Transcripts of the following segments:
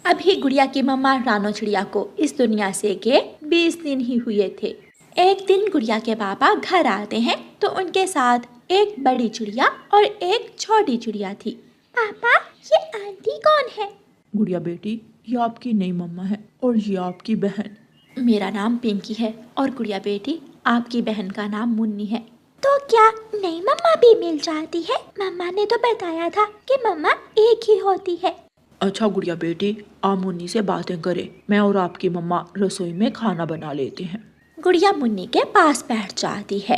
अभी गुड़िया की मम्मा रानो चिड़िया को इस दुनिया से गए 20 दिन ही हुए थे। एक दिन गुड़िया के पापा घर आते हैं तो उनके साथ एक बड़ी चिड़िया और एक छोटी चिड़िया थी। पापा, ये आंटी कौन है? गुड़िया बेटी, ये आपकी नई मम्मा है और ये आपकी बहन। मेरा नाम पिंकी है और गुड़िया बेटी आपकी बहन का नाम मुन्नी है। तो क्या नई मम्मा भी मिल जाती है? मम्मा ने तो बताया था कि मम्मा एक ही होती है। अच्छा गुड़िया बेटी, आप मुन्नी से बातें करें, मैं और आपकी मम्मा रसोई में खाना बना लेते हैं। गुड़िया मुन्नी के पास बैठ जाती है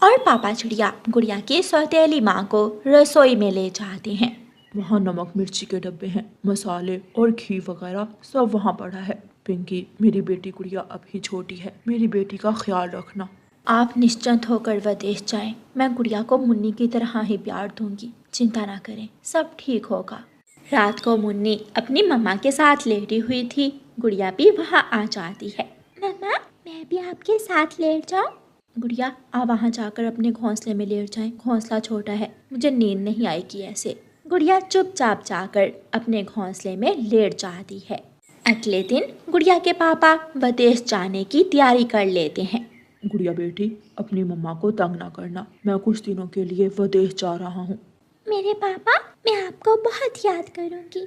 और पापा चिड़िया गुड़िया की सौतेली माँ को रसोई में ले जाते हैं। वहाँ नमक मिर्ची के डब्बे हैं, मसाले और घी वगैरह सब वहाँ पड़ा है। पिंकी, मेरी बेटी गुड़िया अभी छोटी है, मेरी बेटी का ख्याल रखना। आप निश्चिंत होकर विदेश जाएं, मैं गुड़िया को मुन्नी की तरह ही प्यार दूंगी, चिंता ना करें, सब ठीक होगा। रात को मुन्नी अपनी मम्मा के साथ लेटी हुई थी। गुड़िया भी वहाँ आ जाती है। मम्मा, मैं भी आपके साथ लेट जाऊं? गुड़िया, आप वहाँ जाकर अपने घोंसले में लेट जाएं, घोंसला छोटा है, मुझे नींद नहीं आएगी ऐसे। गुड़िया चुपचाप जाकर अपने घोंसले में लेट जाती है। अगले दिन गुड़िया के पापा विदेश जाने की तैयारी कर लेते हैं। गुड़िया बेटी, अपनी मम्मा को तंग ना करना, मैं कुछ दिनों के लिए विदेश जा रहा हूँ। मेरे पापा, मैं आपको बहुत याद करूँगी।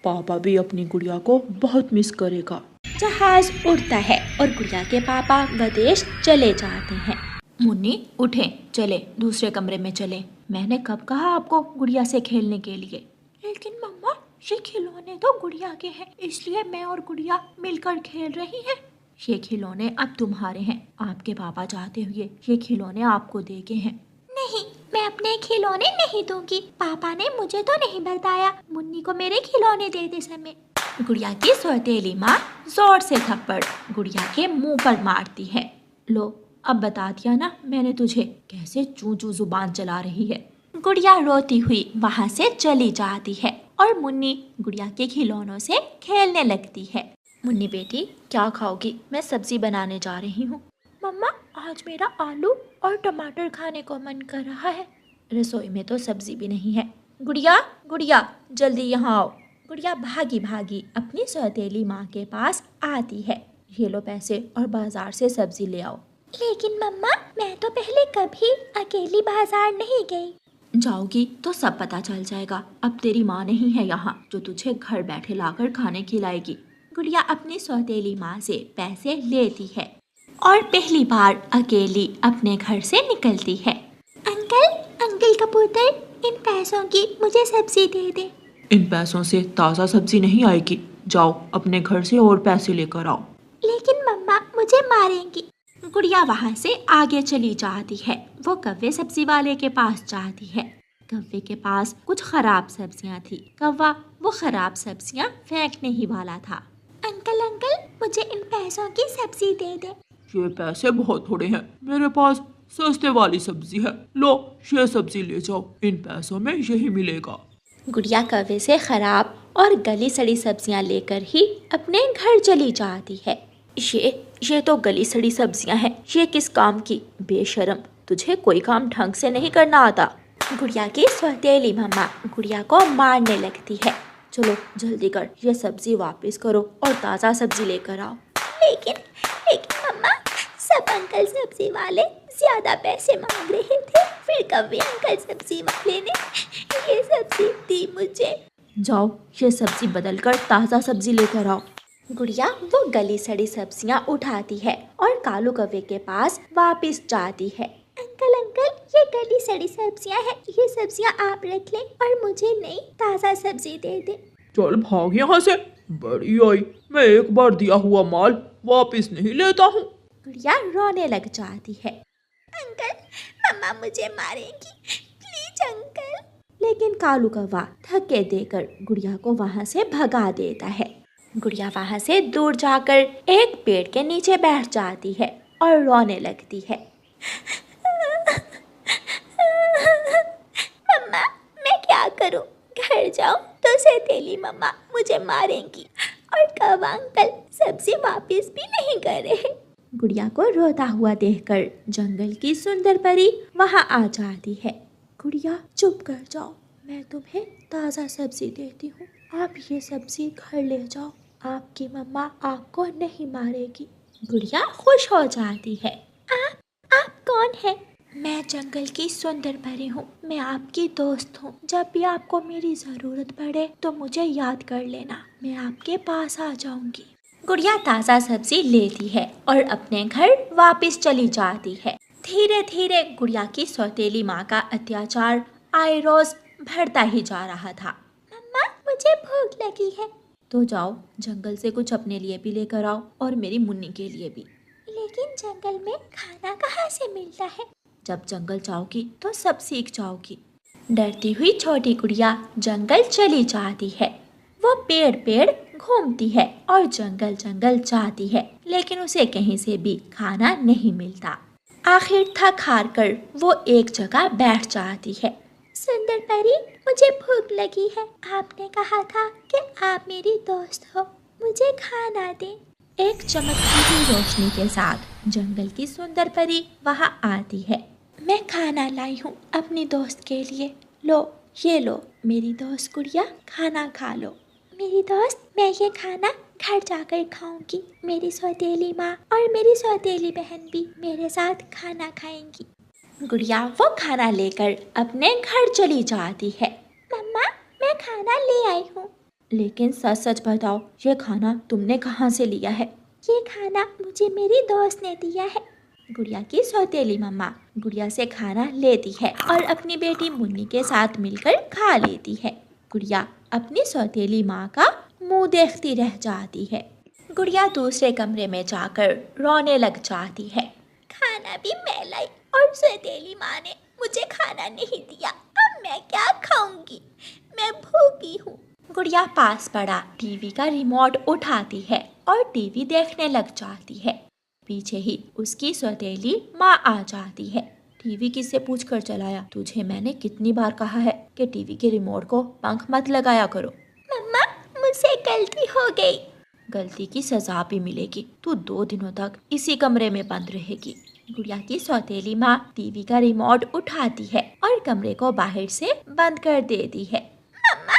पापा भी अपनी गुड़िया को बहुत मिस करेगा। जहाज उड़ता है और गुड़िया के पापा विदेश चले जाते हैं। मुन्नी उठे, चले दूसरे कमरे में चले। मैंने कब कहा आपको गुड़िया से खेलने के लिए? लेकिन मम्मा, ये खिलौने तो गुड़िया के हैं, इसलिए मैं और गुड़िया मिलकर खेल रही हैं। ये खिलौने अब तुम्हारे हैं, आपके पापा चाहते हुए ये खिलौने आपको दे गए हैं। नहीं, मैं अपने खिलौने नहीं दूंगी, पापा ने मुझे तो नहीं बताया मुन्नी को मेरे खिलौने देते समय। गुड़िया की सौतेली माँ जोर से थप्पड़ गुड़िया के मुंह पर मारती है। लो, अब बता दिया ना मैंने तुझे, कैसे चू चू जुबान चला रही है। गुड़िया रोती हुई वहाँ से चली जाती है और मुन्नी गुड़िया के खिलौनों से खेलने लगती है। मुन्नी बेटी, क्या खाओगी? मैं सब्जी बनाने जा रही हूँ। मम्मा, आज मेरा आलू और टमाटर खाने को मन कर रहा है। रसोई में तो सब्जी भी नहीं है। गुड़िया, गुड़िया, जल्दी यहाँ आओ। गुड़िया भागी भागी अपनी सौतेली माँ के पास आती है। ये लो पैसे और बाजार से सब्जी ले आओ। लेकिन मम्मा, मैं तो पहले कभी अकेली बाजार नहीं गई। जाओगी तो सब पता चल जाएगा। अब तेरी माँ नहीं है यहाँ जो तुझे घर बैठे लाकर खाने खिलाएगी। गुड़िया अपनी सौतेली माँ से पैसे लेती है और पहली बार अकेली अपने घर से निकलती है। अंकल, अंकल कबूतर, इन पैसों की मुझे सब्जी दे दे। इन पैसों से ताज़ा सब्जी नहीं आएगी, जाओ अपने घर से और पैसे लेकर आओ। लेकिन मम्मा, मुझे मारेंगी। गुड़िया वहाँ से आगे चली जाती है। वो कव्वे सब्जी वाले के पास जाती है। कव्वे के पास कुछ खराब सब्जियाँ थी। कव्वा वो खराब सब्जियाँ फेंकने ही वाला था। अंकल, अंकल, मुझे इन पैसों की सब्जी दे दे। ये पैसे बहुत थोड़े हैं, मेरे पास सस्ते वाली सब्जी है, लो ये सब्जी ले जाओ, इन पैसों में यही मिलेगा। गुड़िया कव्वे से खराब और गली सड़ी सब्जियां लेकर ही अपने घर चली जाती है। ये तो गली सड़ी सब्जियां हैं, ये किस काम की? बेशरम, तुझे कोई काम ढंग से नहीं करना आता। गुड़िया की सौतेली मम्मा गुड़िया को मारने लगती है। चलो जल्दी कर, ये सब्जी वापस करो और ताज़ा सब्जी लेकर आओ। लेकिन मम्मा, सब अंकल सब्जी वाले ज्यादा पैसे मांग रहे थे, फिर कव्वे अंकल सब्जी वाले ने ये सब्जी दी मुझे। जाओ, ये सब्जी बदल कर ताज़ा सब्जी लेकर आओ। गुड़िया वो गली सड़ी सब्जियां उठाती है और कालू कव्वे के पास वापस जाती है। अंकल, अंकल, ये गली सड़ी सब्जियां हैं, ये सब्जियां आप रख लें और मुझे नई ताज़ा सब्जी दे दे। चल भाग यहाँ से, बड़ी आई, मैं एक बार दिया हुआ माल वापस नहीं लेता हूँ। गुड़िया रोने लग जाती है। अंकल, मम्मा मुझे मारेंगी, प्लीज अंकल। लेकिन कालू कौवा धक्के देकर गुड़िया को वहाँ से भगा देता है। गुड़िया वहाँ से दूर जाकर एक पेड़ के नीचे बैठ जाती है और रोने लगती है। मम्मा, मैं क्या करूं? घर जाऊं तो सौतेली मम्मा मुझे मारेंगी और कौवा अंकल सब्जी वापस भी नहीं कर रहे। गुड़िया को रोता हुआ देखकर जंगल की सुंदर परी वहाँ आ जाती है। गुड़िया चुप कर जाओ, मैं तुम्हें ताज़ा सब्जी देती हूँ, आप ये सब्जी घर ले जाओ, आपकी मम्मा आपको नहीं मारेगी। गुड़िया खुश हो जाती है। आप कौन है? मैं जंगल की सुंदर परी हूँ, मैं आपकी दोस्त हूँ। जब भी आपको मेरी ज़रूरत पड़े तो मुझे याद कर लेना, मैं आपके पास आ जाऊंगी। गुड़िया ताज़ा सब्जी लेती है और अपने घर वापस चली जाती है। धीरे धीरे गुड़िया की सौतेली माँ का अत्याचार आए रोज बढ़ता ही जा रहा था। मम्मा मुझे भूख लगी है। तो जाओ जंगल से कुछ अपने लिए भी लेकर आओ और मेरी मुन्नी के लिए भी। लेकिन जंगल में खाना कहाँ से मिलता है? जब जंगल जाओगी तो सब सीख जाओगी। डरती हुई छोटी गुड़िया जंगल चली जाती है। वो पेड़ पेड़ घूमती है और जंगल जंगल जाती है, लेकिन उसे कहीं से भी खाना नहीं मिलता। आखिर थक हार कर वो एक जगह बैठ जाती है। सुंदर परी, मुझे भूख लगी है, आपने कहा था कि आप मेरी दोस्त हो, मुझे खाना दें। एक चमकती हुई रोशनी के साथ जंगल की सुंदर परी वहां आती है। मैं खाना लाई हूँ अपनी दोस्त के लिए, लो ये लो मेरी दोस्त गुड़िया, खाना खा लो। मेरी दोस्त, मैं ये खाना घर जाकर खाऊंगी, मेरी सौतेली माँ और मेरी सौतेली बहन भी मेरे साथ खाना खाएंगी। गुड़िया वो खाना लेकर अपने घर चली जाती है। मम्मा मैं खाना ले आई हूँ। लेकिन सच सच बताओ, ये खाना तुमने कहाँ से लिया है? ये खाना मुझे मेरी दोस्त ने दिया है। गुड़िया की सौतेली मम्मा गुड़िया से खाना लेती है और अपनी बेटी मुन्नी के साथ मिलकर खा लेती है। गुड़िया अपनी सौतेली माँ का मुंह देखती रह जाती है। गुड़िया दूसरे कमरे में जाकर रोने लग जाती है। खाना भी मैं लाई और सौतेली माँ ने मुझे खाना नहीं दिया, अब मैं क्या खाऊंगी, मैं भूखी हूँ। गुड़िया पास पड़ा टीवी का रिमोट उठाती है और टीवी देखने लग जाती है। पीछे ही उसकी सौतेली माँ आ जाती है। टीवी किससे पूछ कर चलाया? तुझे मैंने कितनी बार कहा है कि टीवी के रिमोट को पंख मत लगाया करो। मम्मा मुझसे गलती हो गई। गलती की सजा भी मिलेगी, तू 2 दिनों तक इसी कमरे में बंद रहेगी। गुड़िया की सौतेली माँ टीवी का रिमोट उठाती है और कमरे को बाहर से बंद कर देती है। मम्मा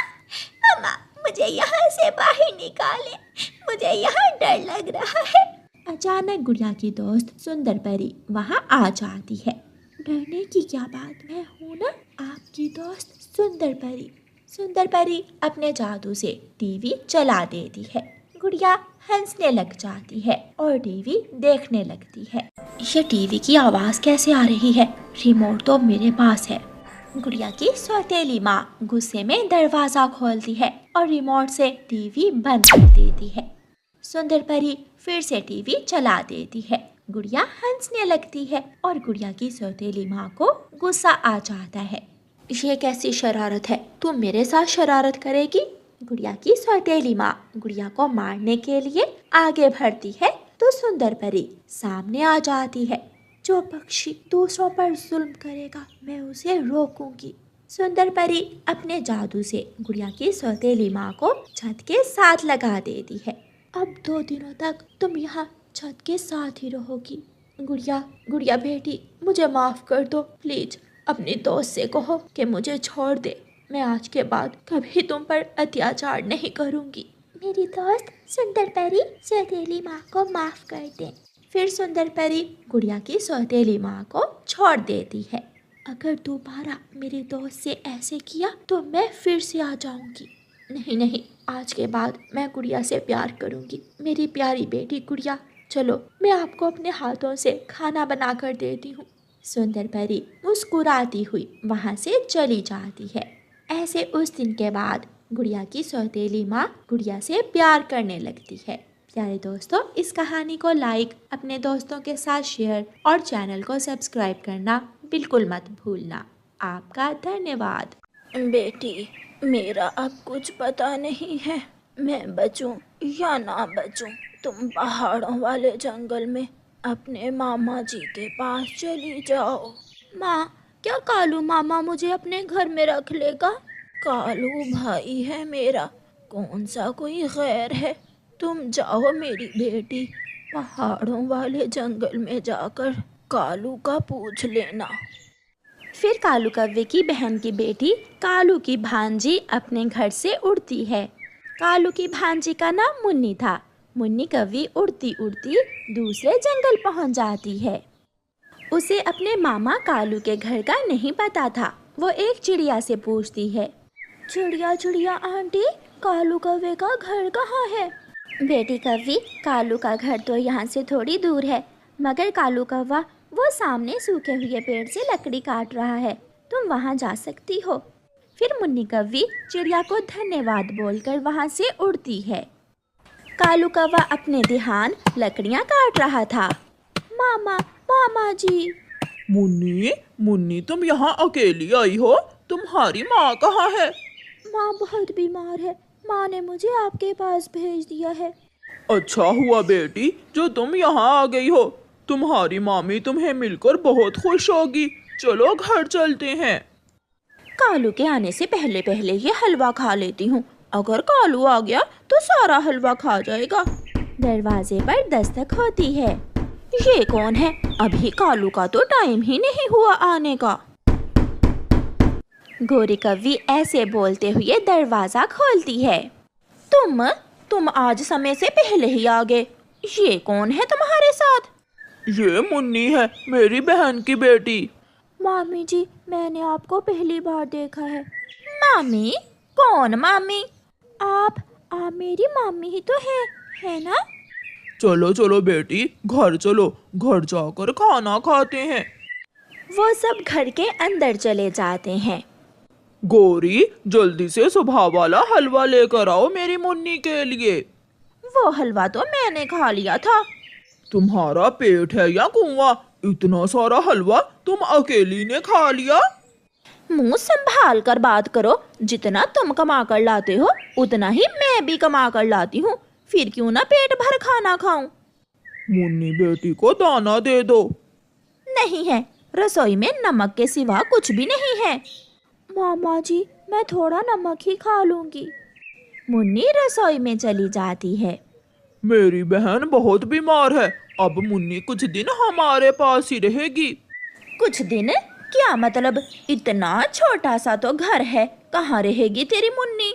मम्मा मुझे यहाँ से बाहर निकाले, मुझे यहाँ डर लग रहा है। अचानक गुड़िया की दोस्त सुंदर परी वहाँ आ जाती है। डरने की क्या बात, मैं हूँ ना आपकी दोस्त सुंदर परी। सुंदर परी अपने जादू से टीवी चला देती है। गुड़िया हंसने लग जाती है और टीवी देखने लगती है। ये टीवी की आवाज़ कैसे आ रही है? रिमोट तो मेरे पास है। गुड़िया की सौतेली माँ गुस्से में दरवाज़ा खोलती है और रिमोट से टीवी बंद कर देती है। सुंदर परी फिर से टीवी चला देती है। गुड़िया हंसने लगती है और गुड़िया की सौतेली माँ को गुस्सा आ जाता है। ये कैसी शरारत है, तू मेरे साथ शरारत करेगी? गुड़िया की सौतेली माँ गुड़िया को मारने के लिए आगे बढ़ती है तो सुंदर परी सामने आ जाती है। जो पक्षी दूसरों पर जुल्म करेगा मैं उसे रोकूंगी। सुंदर परी अपने जादू से गुड़िया की सौतेली माँ को छत के साथ लगा देती है। अब 2 दिनों तक तुम यहाँ छत के साथ ही रहोगी। गुड़िया गुड़िया बेटी, मुझे माफ कर दो प्लीज। अपनी दोस्त से कहो कि मुझे छोड़ दे, मैं आज के बाद कभी तुम पर अत्याचार नहीं करूँगी। मेरी दोस्त सुंदर परी सौतेली माँ को माफ कर दे। फिर सुंदर परी गुड़िया की सौतेली माँ को छोड़ देती है। अगर दोबारा मेरी दोस्त से ऐसे किया तो मैं फिर से आ जाऊंगी। नहीं नहीं, आज के बाद मैं गुड़िया से प्यार करूंगी। मेरी प्यारी बेटी गुड़िया, चलो मैं आपको अपने हाथों से खाना बना कर देती हूँ। सुंदर परी मुस्कुराती हुई वहाँ से चली जाती है। ऐसे उस दिन के बाद गुड़िया की सौतेली माँ गुड़िया से प्यार करने लगती है। प्यारे दोस्तों, इस कहानी को लाइक, अपने दोस्तों के साथ शेयर और चैनल को सब्सक्राइब करना बिल्कुल मत भूलना। आपका धन्यवाद। बेटी, मेरा अब कुछ पता नहीं है, मैं बचूं या ना बचूं। तुम पहाड़ों वाले जंगल में अपने मामा जी के पास चली जाओ। माँ, क्या कालू मामा मुझे अपने घर में रख लेगा? कालू भाई है मेरा, कौन सा कोई गैर है। तुम जाओ मेरी बेटी, पहाड़ों वाले जंगल में जाकर कालू का पूछ लेना। फिर कालू कौवे की बहन की बेटी कालू की भांजी अपने घर से उड़ती है। कालू की भांजी का नाम मुन्नी था। मुन्नी कौवी उड़ती उड़ती दूसरे जंगल पहुंच जाती है। उसे अपने मामा कालू के घर का नहीं पता था। वो एक चिड़िया से पूछती है, चिड़िया चिड़िया आंटी, कालू कौवे का घर कहाँ है? बेटी कौवी, कालू का घर तो यहाँ से थोड़ी दूर है, मगर कालू कौवा वो सामने सूखे हुए पेड़ से लकड़ी काट रहा है, तुम वहाँ जा सकती हो। फिर मुन्नी कौवी चिड़िया को धन्यवाद बोलकर वहाँ से उड़ती है। कालू कौवा अपने ध्यान लकड़ियाँ काट रहा था। मामा, मामा जी। मुन्नी, मुन्नी तुम यहाँ अकेली आई हो? तुम्हारी माँ कहाँ है? माँ बहुत बीमार है, माँ ने मुझे आपके पास भेज दिया है। अच्छा हुआ बेटी जो तुम यहाँ आ गई हो। तुम्हारी मामी तुम्हें मिलकर बहुत खुश होगी। चलो घर चलते हैं। कालू के आने से पहले पहले ये हलवा खा लेती हूँ। अगर कालू आ गया तो सारा हलवा खा जाएगा। दरवाजे पर दस्तक होती है। ये कौन है? अभी कालू का तो टाइम ही नहीं हुआ आने का। गोरी कौवी ऐसे बोलते हुए दरवाजा खोलती है। तुम आज समय से पहले ही आ गए। ये कौन है तुम्हारे साथ? ये मुन्नी है, मेरी बहन की बेटी। मामी जी, मैंने आपको पहली बार देखा है। मामी? कौन मामी? आप मेरी मामी ही तो है ना? चलो चलो बेटी, घर चलो, घर जाकर खाना खाते हैं। वो सब घर के अंदर चले जाते हैं। गोरी, जल्दी से सुबह वाला हलवा लेकर आओ मेरी मुन्नी के लिए। वो हलवा तो मैंने खा लिया था। तुम्हारा पेट है या कुआं? इतना सारा हलवा तुम अकेली ने खा लिया? मुंह संभाल कर बात करो। जितना तुम कमा कर लाते हो उतना ही मैं भी कमा कर लाती हूँ। फिर क्यों ना पेट भर खाना खाऊं? मुन्नी बेटी को दाना दे दो। नहीं है, रसोई में नमक के सिवा कुछ भी नहीं है। मामा जी, मैं थोड़ा नमक ही खा लूंगी। मुन्नी रसोई में चली जाती है। मेरी बहन बहुत बीमार है, अब मुन्नी कुछ दिन हमारे पास ही रहेगी। कुछ दिन? क्या मतलब? इतना छोटा सा तो घर है, कहाँ रहेगी तेरी मुन्नी?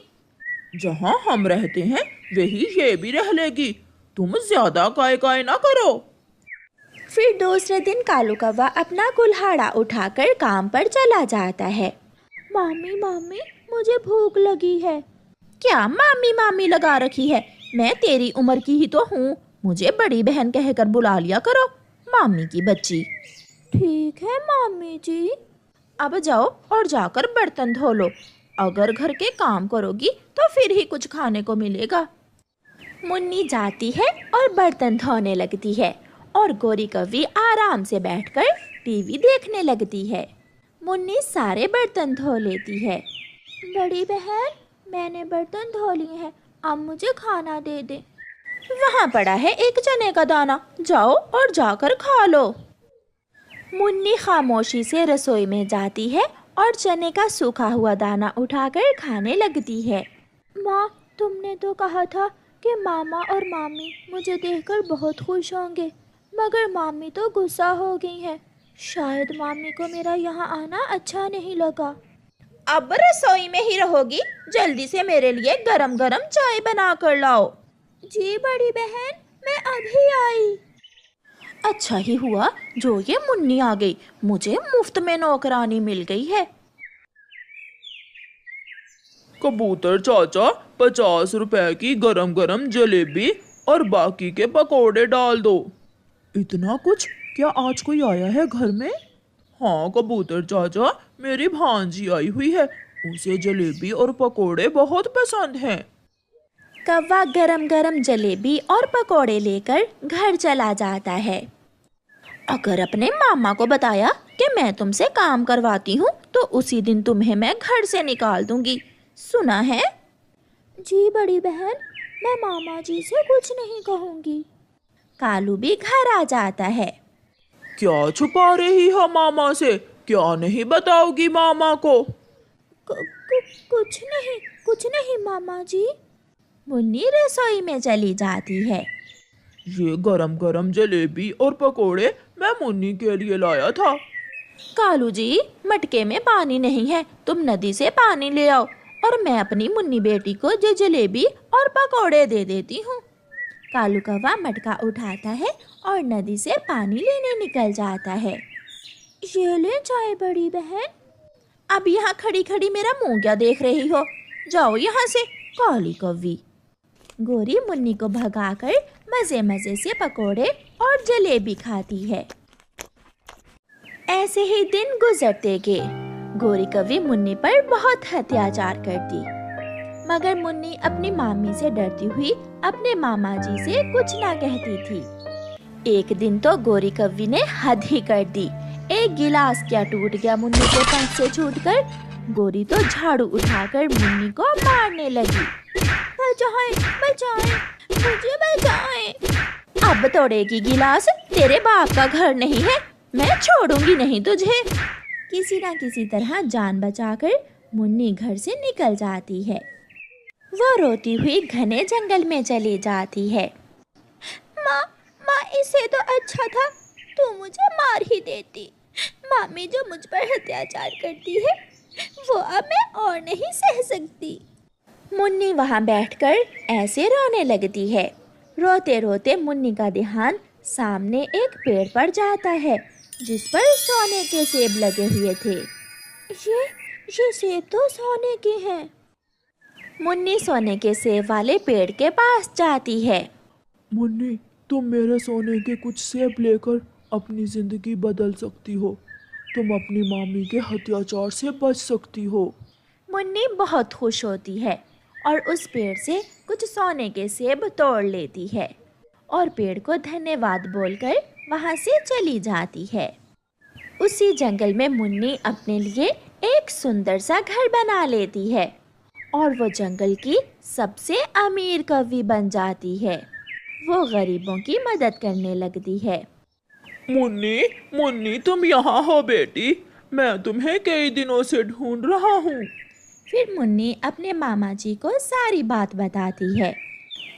जहाँ हम रहते हैं वही ये भी रह लेगी। तुम ज्यादा काय ना करो। फिर दूसरे दिन कालू कौवा अपना कुल्हाड़ा उठाकर काम पर चला जाता है। मामी, मामी, मुझे भूख लगी है। क्या मामी मामी लगा रखी है? मैं तेरी उम्र की ही तो हूँ। मुझे बड़ी बहन कहकर बुला लिया करो, मामी की बच्ची। ठीक है मामी जी। अब जाओ और जाकर बर्तन धो लो। अगर घर के काम करोगी तो फिर ही कुछ खाने को मिलेगा। मुन्नी जाती है और बर्तन धोने लगती है और गोरी कौवी आराम से बैठकर टीवी देखने लगती है। मुन्नी सारे बर्तन धो लेती है। बड़ी बहन, मैंने बर्तन धो लिए हैं, अब मुझे खाना दे दे। वहाँ पड़ा है एक चने का दाना, जाओ और जाकर खा लो। मुन्नी खामोशी से रसोई में जाती है और चने का सूखा हुआ दाना उठाकर खाने लगती है। माँ, तुमने तो कहा था कि मामा और मामी मुझे देखकर बहुत खुश होंगे, मगर मामी तो गुस्सा हो गई हैं। शायद मामी को मेरा यहाँ आना अच्छा नहीं लगा। अब रसोई में ही रहोगी? जल्दी से मेरे लिए गरम गरम चाय बना कर लाओ। जी बड़ी बहन, मैं अभी आई। अच्छा ही हुआ जो ये मुन्नी आ गई, मुझे मुफ्त में नौकरानी मिल गई है। कबूतर चाचा, 50 रुपए की गरम गरम जलेबी और बाकी के पकोड़े डाल दो। इतना कुछ? क्या आज कोई आया है घर में? हाँ कबूतर चाचा, मेरी भांजी आई हुई है, उसे जलेबी और पकोड़े बहुत पसंद हैं। कौवा गरम गरम जलेबी और पकोड़े लेकर घर चला जाता है। अगर अपने मामा को बताया कि मैं तुमसे काम करवाती हूँ तो उसी दिन तुम्हें मैं घर से निकाल दूंगी, सुना है? जी बड़ी बहन, मैं मामा जी से कुछ नहीं कहूँगी। कालू भी घर आ जाता है। क्या छुपा रही हो मामा से? क्या नहीं बताओगी मामा को? कुछ नहीं मामा जी। मुन्नी रसोई में चली जाती है। ये गरम गरम जलेबी और पकोड़े मैं मुन्नी के लिए लाया था। कालू जी, मटके में पानी नहीं है, तुम नदी से पानी ले आओ और मैं अपनी मुन्नी बेटी को जो जलेबी और पकौड़े दे देती हूँ। कालू कौवा मटका उठाता है और नदी से पानी लेने निकल जाता है। ये ले चाय बड़ी बहन। अब यहाँ खड़ी खड़ी मेरा मुंह क्या देख रही हो, जाओ यहाँ से काली कौवी। गोरी मुन्नी को भगाकर मजे मजे से पकोड़े और जलेबी खाती है। ऐसे ही दिन गुजरते गए। गोरी कौवी मुन्नी पर बहुत अत्याचार करती, मगर मुन्नी अपनी मामी से डरती हुई अपने मामा जी से कुछ ना कहती थी। एक दिन तो गोरी कौवी ने हद ही कर दी। एक गिलास क्या टूट गया मुन्नी के पंख से छूटकर। गोरी तो झाड़ू उठाकर मुन्नी को मारने लगी। बचाएं, बचाएं, मुझे बचाएं। अब तोड़ेगी गिलास, तेरे बाप का घर नहीं है, मैं छोड़ूंगी नहीं तुझे। किसी ना किसी तरह जान बचाकर मुन्नी घर से निकल जाती है। वो रोती हुई घने जंगल में चली जाती है। माँ, इससे तो अच्छा था तू मुझे मार ही देती। मामी जो मुझ पर अत्याचार करती है वो अब मैं और नहीं सह सकती। मुन्नी वहाँ बैठकर ऐसे रोने लगती है। रोते रोते मुन्नी का ध्यान सामने एक पेड़ पर जाता है जिस पर सोने के सेब लगे हुए थे। ये सेब तो सोने के हैं। मुन्नी सोने के सेब वाले पेड़ के पास जाती है। मुन्नी, तुम मेरे सोने के कुछ सेब लेकर अपनी जिंदगी बदल सकती हो। तुम अपनी मामी के अत्याचार से बच सकती हो। मुन्नी बहुत खुश होती है और उस पेड़ से कुछ सोने के सेब तोड़ लेती है और पेड़ को धन्यवाद बोलकर वहाँ से चली जाती है। उसी जंगल में मुन्नी अपने लिए एक सुंदर सा घर बना लेती है और वो जंगल की सबसे अमीर कौवी बन जाती है। वो गरीबों की मदद करने लगती है। मुन्नी, तुम यहाँ हो बेटी, मैं तुम्हें कई दिनों से ढूंढ रहा हूँ। फिर मुन्नी अपने मामा जी को सारी बात बताती है।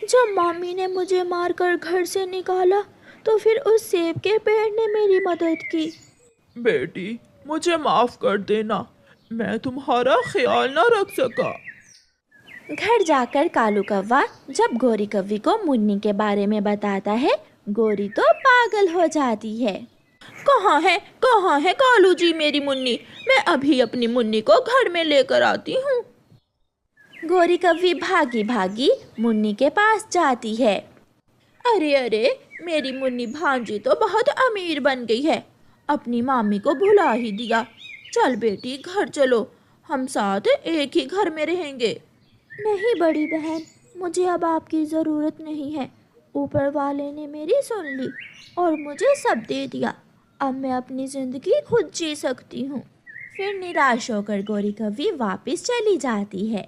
जब मामी ने मुझे मारकर घर से निकाला तो फिर उस सेब के पेड़ ने मेरी मदद की। बेटी, मुझे माफ कर देना, मैं तुम्हारा ख्याल न रख सका। घर जाकर कालू कौवा जब गोरी कौवी को मुन्नी के बारे में बताता है, गोरी तो पागल हो जाती है। कहाँ है कालू जी मेरी मुन्नी? मैं अभी अपनी मुन्नी को घर में लेकर आती हूँ। गोरी कौवी भागी भागी मुन्नी के पास जाती है। अरे, मेरी मुन्नी भांजी तो बहुत अमीर बन गई है, अपनी मामी को भुला ही दिया। चल बेटी घर चलो, हम साथ एक ही घर में रहेंगे। नहीं बड़ी बहन, मुझे अब आपकी ज़रूरत नहीं है। ऊपर वाले ने मेरी सुन ली और मुझे सब दे दिया। अब मैं अपनी ज़िंदगी खुद जी सकती हूँ। फिर निराश होकर गोरी कौवी वापस चली जाती है।